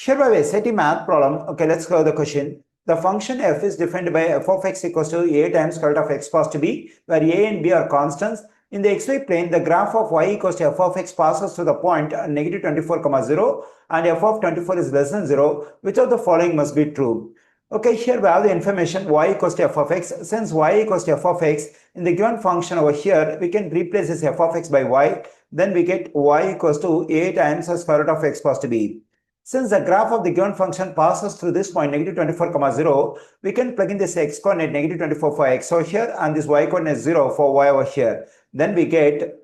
Here by a SAT math problem, okay, let's go to the question. The function f is defined by f of x equals to a times square root of x plus to b, where a and b are constants. In the xy plane, the graph of y equals to f of x passes to the point negative 24, 0 and f of 24 is less than 0. Which of the following must be true? Okay, here we have the information y equals to f of x. Since y equals to f of x, in the given function over here, we can replace this f of x by y. Then we get y equals to a times the square root of x plus to b. Since the graph of the given function passes through this point negative 24, 0, we can plug in this x coordinate negative 24 for x over here and this y coordinate 0 for y over here. Then we get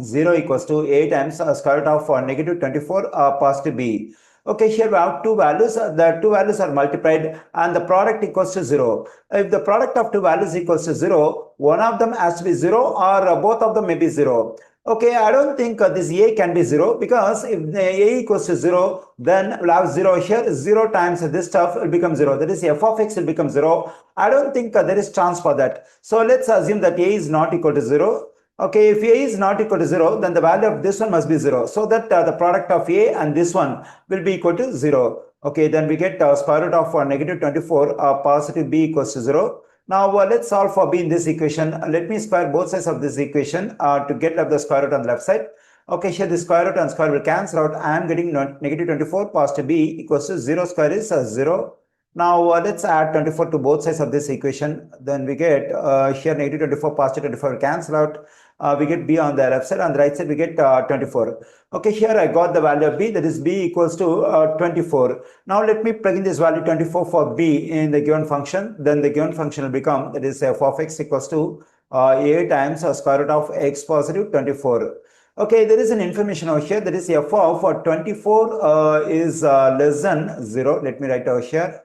0 equals to a times square root of negative 24 positive b. Okay, here we have two values. The two values are multiplied and the product equals to 0. If the product of two values equals to 0, one of them has to be 0 or both of them may be 0. Okay, I don't think this a can be 0 because if the a equals to 0, then we'll have 0 here. 0 times this stuff will become 0. That is f of x will become 0. I don't think there is chance for that. So let's assume that a is not equal to 0. Okay, if a is not equal to 0, then the value of this one must be 0. So that the product of a and this one will be equal to 0. Okay, then we get square root of negative 24 positive b equals to 0. Now let's solve for b in this equation. Let me square both sides of this equation to get the square root on the left side. Okay, here the square root and square will cancel out. I am getting negative 24 positive b equals to 0 square is 0. Now let's add 24 to both sides of this equation. Then we get here negative 24 positive 24 will cancel out. We get b on the left side. On the right side we get 24. Okay, here I got the value of b, that is b equals to 24. Now let me plug in this value 24 for b in the given function. Then the given function will become, that is f of x equals to a times square root of x positive 24. Okay, there is an information over here, that is f of 24 is less than 0. Let me write over here.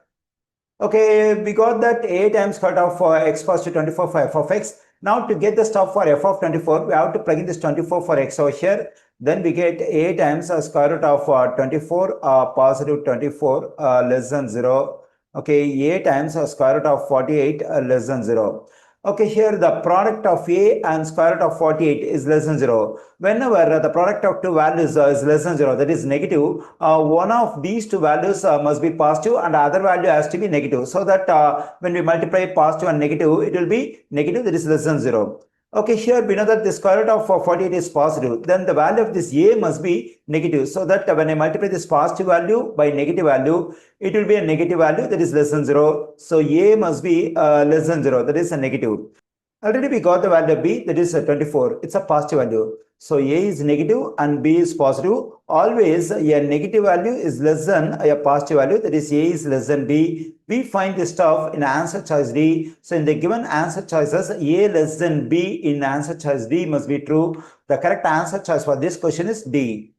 Okay, we got that a times square root of x positive 24 for f of x. Now to get the stuff for f of 24, we have to plug in this 24 for x over here. Then we get a times square root of 24 positive 24 less than 0. Okay, a times square root of 48 less than 0. Okay, here the product of a and square root of 48 is less than 0. Whenever the product of two values is less than 0, that is negative, one of these two values must be positive and the other value has to be negative. So that when we multiply positive and negative, it will be negative, that is less than 0. Okay, here we know that the square root of 48 is positive. Then the value of this a must be negative. So that when I multiply this positive value by negative value, it will be a negative value, that is less than 0. So a must be less than 0, that is a negative. Already we got the value of b, that is 24. It's a positive value. So a is negative and b is positive. Always a negative value is less than a positive value, that is a is less than b. We find this stuff in answer choice D. So in the given answer choices, a less than b in answer choice D must be true. The correct answer choice for this question is D.